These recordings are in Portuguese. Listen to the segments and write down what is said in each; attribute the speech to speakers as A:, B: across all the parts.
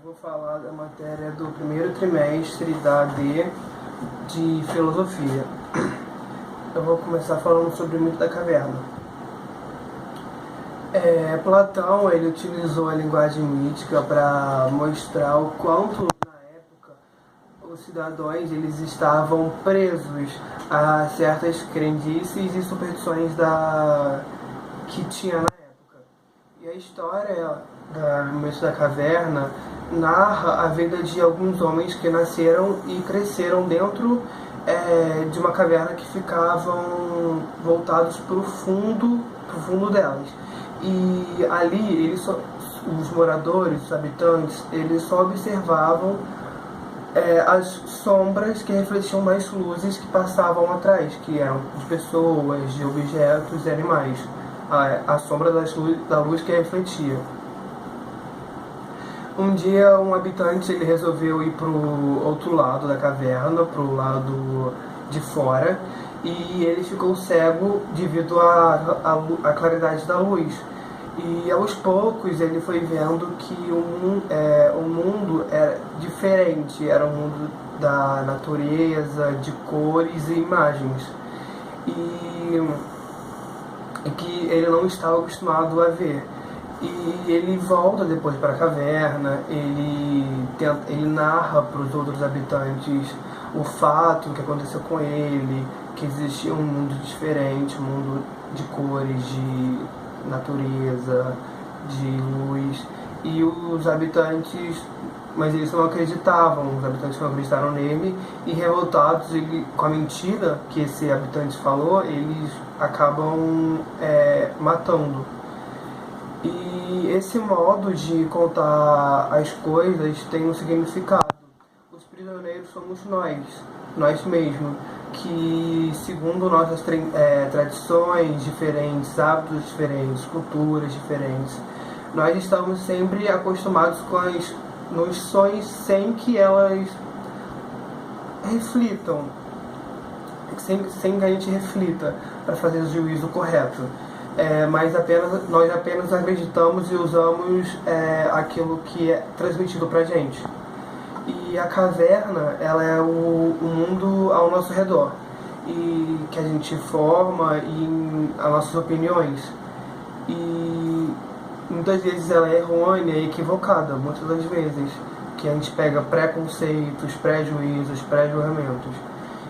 A: vou falar da matéria do primeiro trimestre da AD de Filosofia. Eu vou começar falando sobre o mito da caverna. Platão ele utilizou a linguagem mítica para mostrar o quanto, na época, os cidadãos eles estavam presos a certas crendices e superstições que tinha na época. E a história do mito da caverna narra a vida de alguns homens que nasceram e cresceram dentro de uma caverna que ficavam voltados para o fundo delas. E ali os moradores, os habitantes, eles só observavam as sombras que refletiam mais luzes que passavam atrás, que eram de pessoas, de objetos, de animais. A sombra da luz que refletia. Um dia um habitante ele resolveu ir para o outro lado da caverna, para o lado de fora, e ele ficou cego devido à claridade da luz. E aos poucos ele foi vendo que o mundo era diferente, era um mundo da natureza, de cores e imagens. E que ele não estava acostumado a ver. E ele volta depois para a caverna, ele narra para os outros habitantes o fato que aconteceu com ele, que existia um mundo diferente, um mundo de cores, de natureza, de luz. E os habitantes, mas eles não acreditavam, os habitantes não acreditaram nele, e revoltados com a mentira que esse habitante falou, eles acabam matando. E esse modo de contar as coisas tem um significado. Os prisioneiros somos nós mesmos, que segundo nossas tradições diferentes, hábitos diferentes, culturas diferentes, nós estamos sempre acostumados com as noções sem que elas reflitam, sem que a gente reflita para fazer o juízo correto. Mas nós apenas acreditamos e usamos aquilo que é transmitido para a gente. E a caverna, ela é o mundo ao nosso redor, e que a gente forma as nossas opiniões. E muitas vezes ela é errônea e equivocada, muitas das vezes, que a gente pega preconceitos, pré-juízos, pré-julgamentos.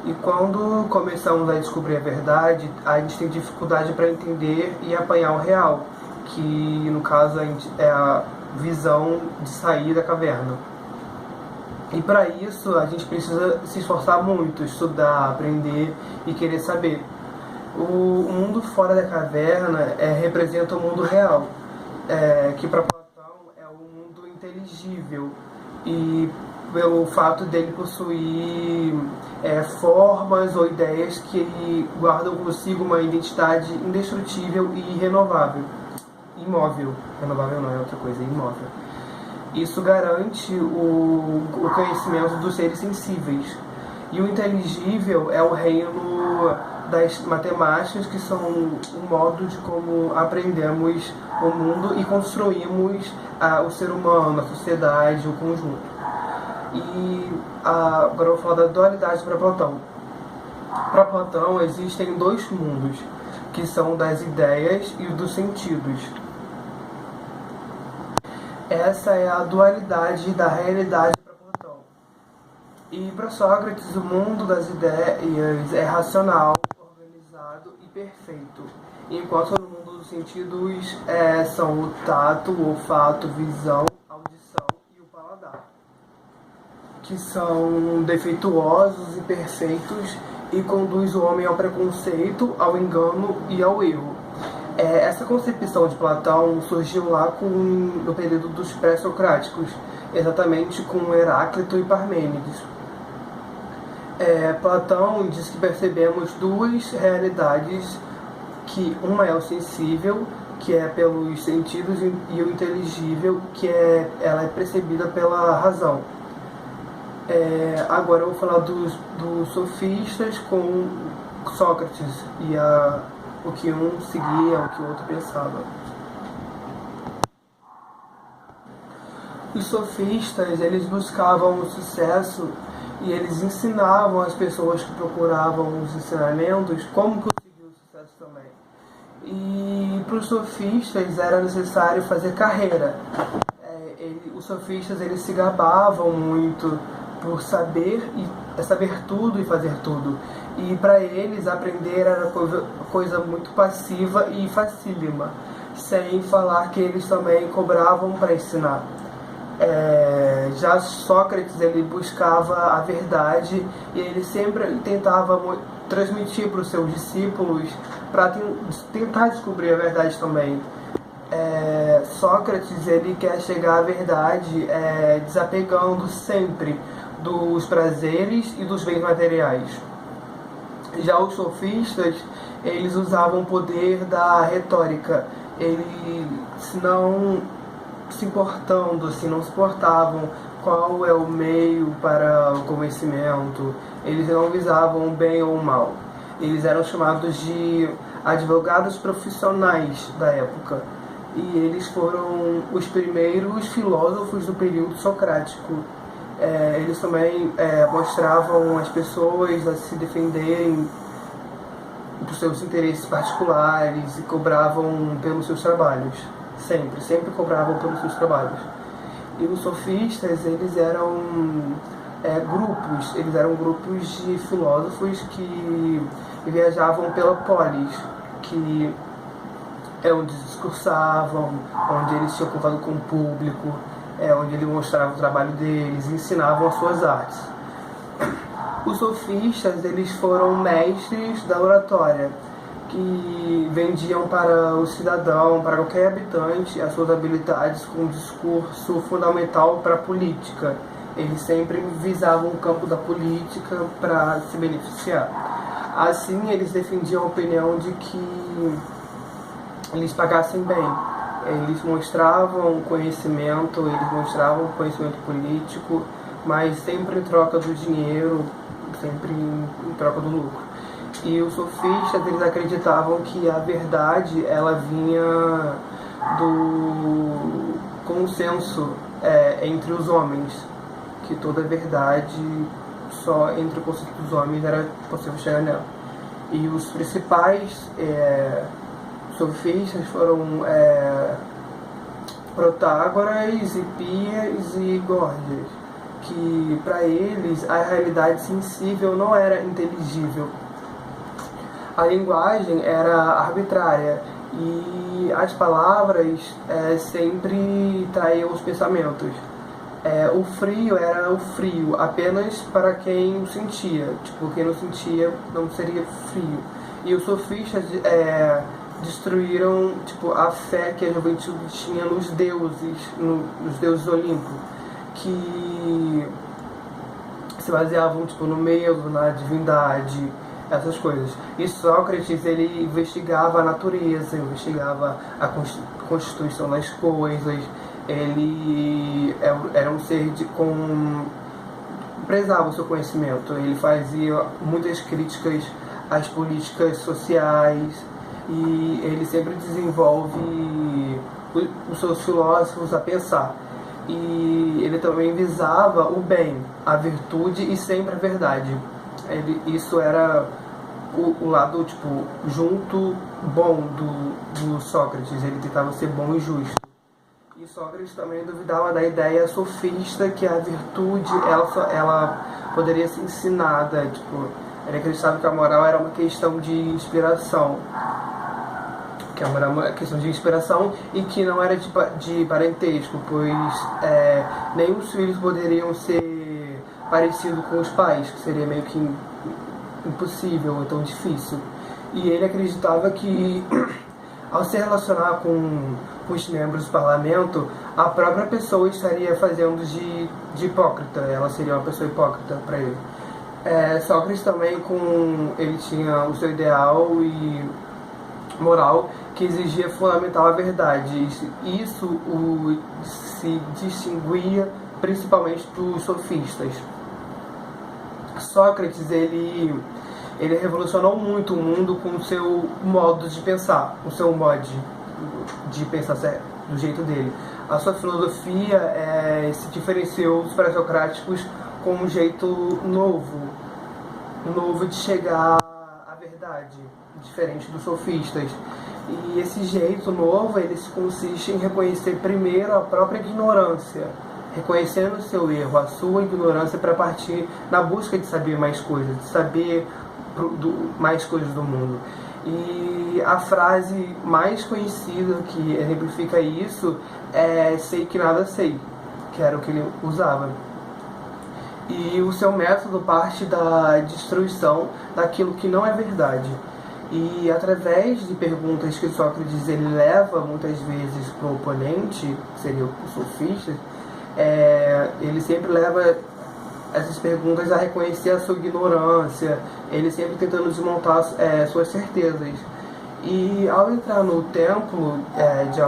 A: E quando começamos a descobrir a verdade, a gente tem dificuldade para entender e apanhar o real, que no caso é a visão de sair da caverna. E para isso a gente precisa se esforçar muito, estudar, aprender e querer saber. O mundo fora da caverna representa o mundo real, que para Platão é o mundo inteligível, e pelo fato dele possuir formas ou ideias que guardam consigo uma identidade indestrutível e renovável. Imóvel. Renovável não é outra coisa, é imóvel. Isso garante o conhecimento dos seres sensíveis. E o inteligível é o reino das matemáticas, que são um modo de como aprendemos o mundo e construímos o ser humano, a sociedade, o conjunto. E agora eu vou falar da dualidade para Platão. Para Platão existem dois mundos, que são das ideias e dos sentidos. Essa é a dualidade da realidade para Platão. E para Sócrates, o mundo das ideias é racional, organizado e perfeito, enquanto no mundo dos sentidos são o tato, o olfato, visão, audição e o paladar, que são defeituosos e perfeitos e conduz o homem ao preconceito, ao engano e ao erro. Essa concepção de Platão surgiu lá no período dos pré-socráticos, exatamente com Heráclito e Parmênides. Platão diz que percebemos duas realidades, que uma é o sensível, que é pelos sentidos, e o inteligível, que ela é percebida pela razão. Agora eu vou falar dos sofistas com Sócrates e o que um seguia, o que o outro pensava. Os sofistas, eles buscavam o sucesso e eles ensinavam as pessoas que procuravam os ensinamentos como conseguir o sucesso também. E para os sofistas era necessário fazer carreira. Os sofistas, eles se gabavam muito por saber tudo e fazer tudo. E para eles aprender era coisa muito passiva e facílima, sem falar que eles também cobravam para ensinar. Já Sócrates, ele buscava a verdade e ele sempre tentava transmitir para os seus discípulos para tentar descobrir a verdade também. Sócrates, ele quer chegar à verdade desapegando sempre dos prazeres e dos bens materiais. Já os sofistas, eles usavam o poder da retórica. Eles não se importavam qual é o meio para o convencimento. Eles não visavam o bem ou o mal. Eles eram chamados de advogados profissionais da época. E eles foram os primeiros filósofos do período socrático. Eles também mostravam as pessoas a se defenderem dos seus interesses particulares e cobravam pelos seus trabalhos. Sempre cobravam pelos seus trabalhos. E os sofistas, eles eram grupos de filósofos que viajavam pela polis, que é onde discursavam, onde eles tinham contato com o público, onde eles mostravam o trabalho deles, ensinavam as suas artes. Os sofistas, eles foram mestres da oratória, que vendiam para o cidadão, para qualquer habitante, as suas habilidades com um discurso fundamental para a política. Eles sempre visavam o campo da política para se beneficiar. Assim, eles defendiam a opinião de que eles pagassem bem. Eles mostravam conhecimento político, mas sempre em troca do dinheiro, sempre em troca do lucro. E os sofistas, eles acreditavam que a verdade, ela vinha do consenso entre os homens, que toda verdade só entre o consenso dos homens era possível chegar nela. E os principais sofistas foram Protágoras, Hippias e Gorgias, que para eles a realidade sensível não era inteligível. A linguagem era arbitrária e as palavras sempre traíam os pensamentos. O frio era o frio apenas para quem sentia, quem não sentia não seria frio. E os sofistas destruíram a fé que a juventude tinha nos deuses Olimpo, que se baseavam no medo, na divindade, essas coisas. E Sócrates, ele investigava a natureza, investigava a constituição das coisas. Ele era um ser prezava o seu conhecimento. Ele fazia muitas críticas às políticas sociais e ele sempre desenvolve os seus filósofos a pensar. E ele também visava o bem, a virtude e sempre a verdade. Isso era o lado junto bom do Sócrates. Ele tentava ser bom e justo. E Sócrates também duvidava da ideia sofista que a virtude ela poderia ser ensinada. Ele acreditava que a moral era uma questão de inspiração. Que a moral era uma questão de inspiração e que não era de parentesco, pois nem os filhos poderiam ser parecidos com os pais, que seria meio que impossível ou tão difícil. E ele acreditava que ao se relacionar com os membros do parlamento, a própria pessoa estaria fazendo de hipócrita, ela seria uma pessoa hipócrita para ele. Sócrates também, ele tinha o seu ideal e moral que exigia fundamental a verdade. Isso se distinguia principalmente dos sofistas. Sócrates, ele revolucionou muito o mundo com o seu modo de pensar, o seu modo de pensar do jeito dele. A sua filosofia se diferenciou dos pré-socráticos com um jeito novo de chegar à verdade, diferente dos sofistas. E esse jeito novo, ele consiste em reconhecer primeiro a própria ignorância, reconhecendo o seu erro, a sua ignorância, para partir na busca de saber mais coisas, de saber mais coisas do mundo. E a frase mais conhecida que exemplifica isso é "sei que nada sei", que era o que ele usava. E o seu método parte da destruição daquilo que não é verdade. E através de perguntas que Sócrates ele leva muitas vezes para o oponente, que seria o sofista, ele sempre leva essas perguntas a reconhecer a sua ignorância, ele sempre tentando desmontar suas certezas. E ao entrar no templo de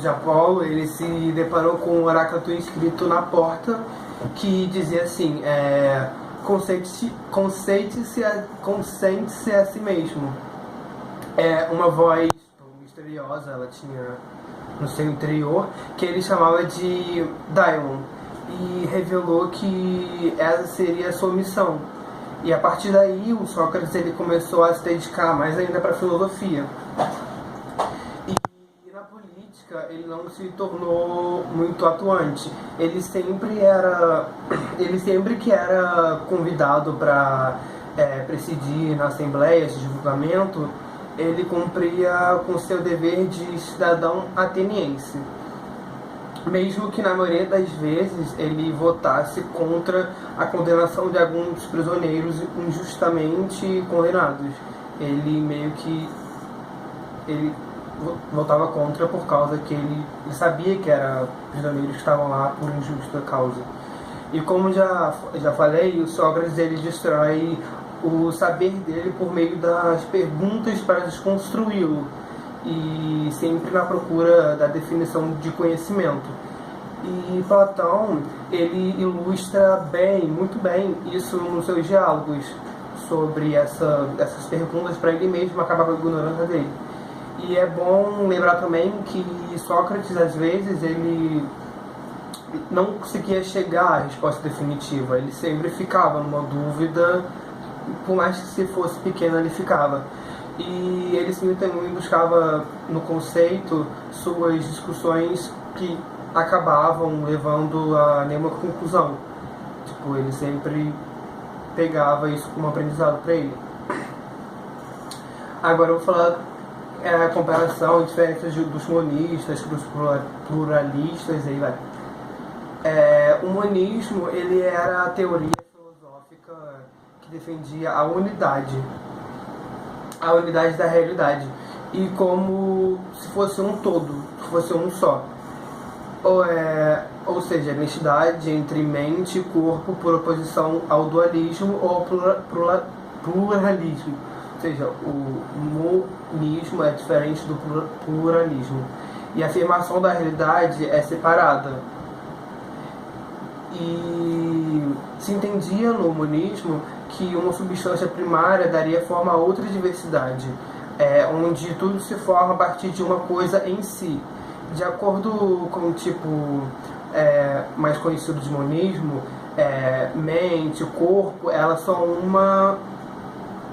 A: Apolo, ele se deparou com um oráculo escrito na porta que dizia assim: consente-se a si mesmo. Uma voz misteriosa, ela tinha no seu interior, que ele chamava de Daimon, e revelou que essa seria a sua missão. E a partir daí, o Sócrates ele começou a se dedicar mais ainda para a filosofia. E na política, ele não se tornou muito atuante. Ele sempre que era convidado para presidir na assembleia de julgamento, ele cumpria com seu dever de cidadão ateniense, mesmo que na maioria das vezes ele votasse contra a condenação de alguns prisioneiros injustamente condenados. Ele votava contra por causa que ele sabia que eram prisioneiros que estavam lá por injusta causa. E como já falei, o Sócrates ele destrói o saber dele por meio das perguntas para desconstruí-lo, e sempre na procura da definição de conhecimento. E Platão ele ilustra muito bem isso nos seus diálogos sobre essas perguntas para ele mesmo acabar com a ignorância dele. E é bom lembrar também que Sócrates às vezes ele não conseguia chegar à resposta definitiva, ele sempre ficava numa dúvida, por mais que se fosse pequena ele ficava. E ele sempre também buscava no conceito suas discussões que acabavam levando a nenhuma conclusão. Tipo, ele sempre pegava isso como aprendizado para ele. Agora eu vou falar a comparação, a diferença dos monistas, dos pluralistas, aí vai. O monismo ele era a teoria filosófica que defendia a unidade da realidade, e como se fosse um todo, se fosse um só. Ou seja, a identidade entre mente e corpo por oposição ao dualismo ou ao pluralismo. Ou seja, o monismo é diferente do pluralismo. E a afirmação da realidade é separada. E se entendia no monismo que uma substância primária daria forma a outra diversidade, onde tudo se forma a partir de uma coisa em si. De acordo com o tipo mais conhecido de monismo, mente, corpo, elas são uma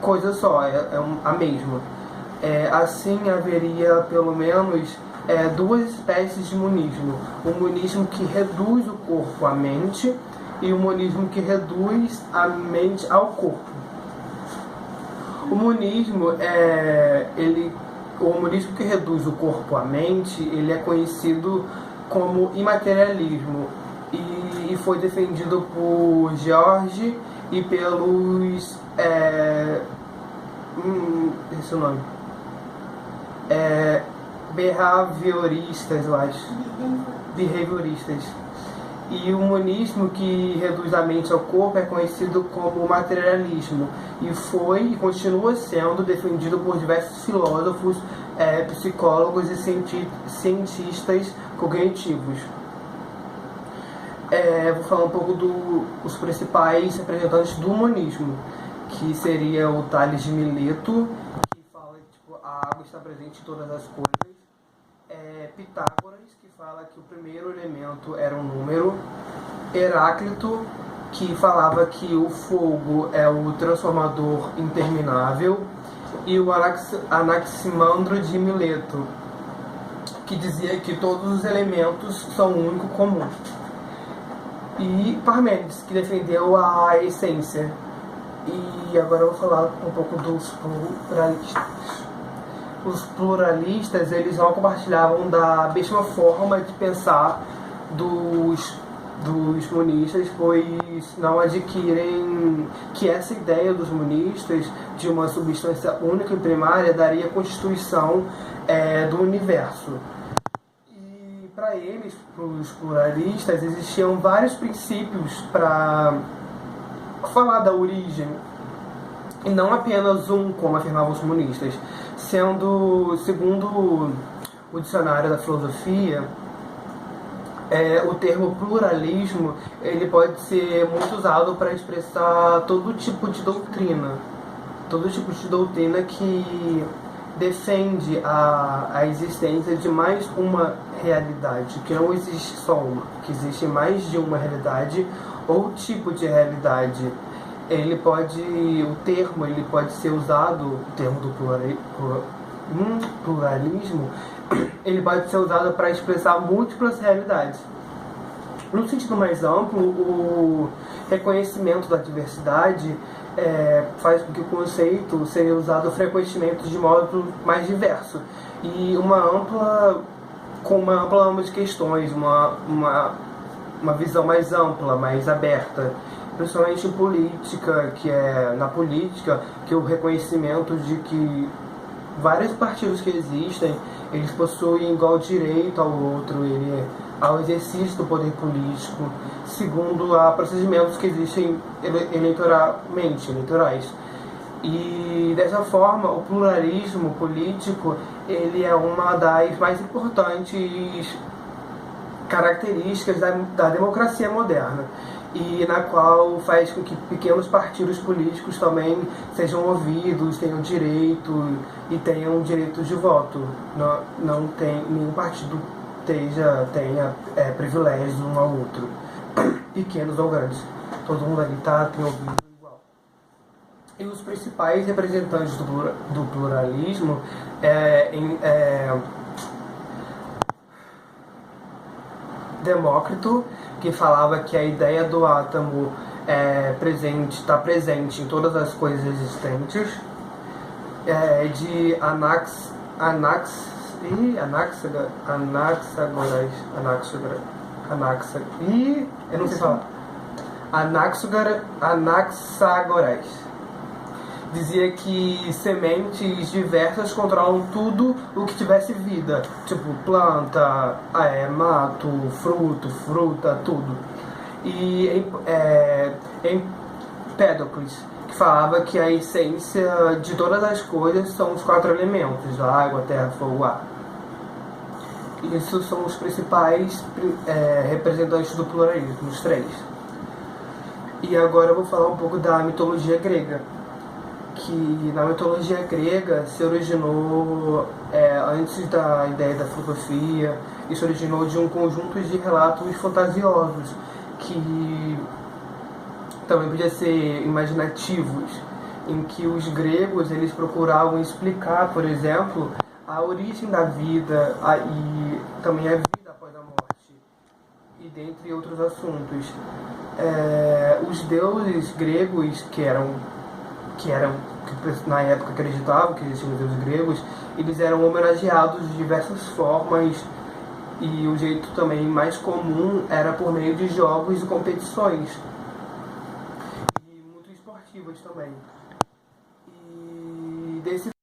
A: coisa só, a mesma. Assim haveria pelo menos duas espécies de monismo: o monismo que reduz o corpo à mente e o monismo que reduz a mente ao corpo. O monismo que reduz o corpo à mente, ele é conhecido como imaterialismo e foi defendido por George e pelos esse é o nome, behavioristas, eu acho. Behavioristas. E o monismo que reduz a mente ao corpo é conhecido como materialismo e foi e continua sendo defendido por diversos filósofos, psicólogos e cientistas cognitivos. Vou falar um pouco dos principais representantes do monismo, que seria o Tales de Mileto, que fala que a a água está presente em todas as coisas. Pitágoras, que fala que o primeiro elemento era um número. Heráclito, que falava que o fogo é o transformador interminável. E o Anaximandro de Mileto, que dizia que todos os elementos são um único comum. E Parmênides, que defendeu a essência. E agora eu vou falar um pouco dos pluralistas. Os pluralistas, eles não compartilhavam da mesma forma de pensar dos monistas, pois não adquirem que essa ideia dos monistas de uma substância única e primária daria a constituição do universo. E para eles, para os pluralistas, existiam vários princípios para falar da origem, e não apenas um, como afirmavam os monistas, sendo, segundo o dicionário da filosofia, o termo pluralismo ele pode ser muito usado para expressar todo tipo de doutrina que defende a existência de mais uma realidade, que não existe só uma, que existe mais de uma realidade ou tipo de realidade. O termo pode ser usado, o termo do pluralismo, ele pode ser usado para expressar múltiplas realidades. No sentido mais amplo, o reconhecimento da diversidade faz com que o conceito seja usado frequentemente de modo mais diverso e com uma ampla gama de questões, uma visão mais ampla, mais aberta, principalmente em política, na política, que é o reconhecimento de que vários partidos que existem, eles possuem igual direito ao outro, ao exercício do poder político, segundo a procedimentos que existem eleitorais. E dessa forma, o pluralismo político ele é uma das mais importantes características da democracia moderna, e na qual faz com que pequenos partidos políticos também sejam ouvidos, tenham direito e tenham direito de voto. Não tem nenhum partido tenha privilégios um ao outro, pequenos ou grandes. Todo mundo ali tem ouvido igual. E os principais representantes do pluralismo Demócrito, que falava que a ideia do átomo está presente em todas as coisas existentes, de Anaxágoras. Dizia que sementes diversas controlam tudo o que tivesse vida, tipo planta, mato, fruta, tudo. E Empédocles, que falava que a essência de todas as coisas são os 4 elementos: água, terra, fogo, ar. Esses são os principais representantes do pluralismo, os 3. E agora eu vou falar um pouco da mitologia grega, que na mitologia grega se originou antes da ideia da filosofia, e se originou de um conjunto de relatos fantasiosos que também podia ser imaginativos, em que os gregos eles procuravam explicar, por exemplo, a origem da vida e também a vida após a morte, e dentre outros assuntos. Os deuses gregos que na época acreditavam que existiam os deuses gregos, eles eram homenageados de diversas formas, e o jeito também mais comum era por meio de jogos e competições, e muito esportivas também. E desse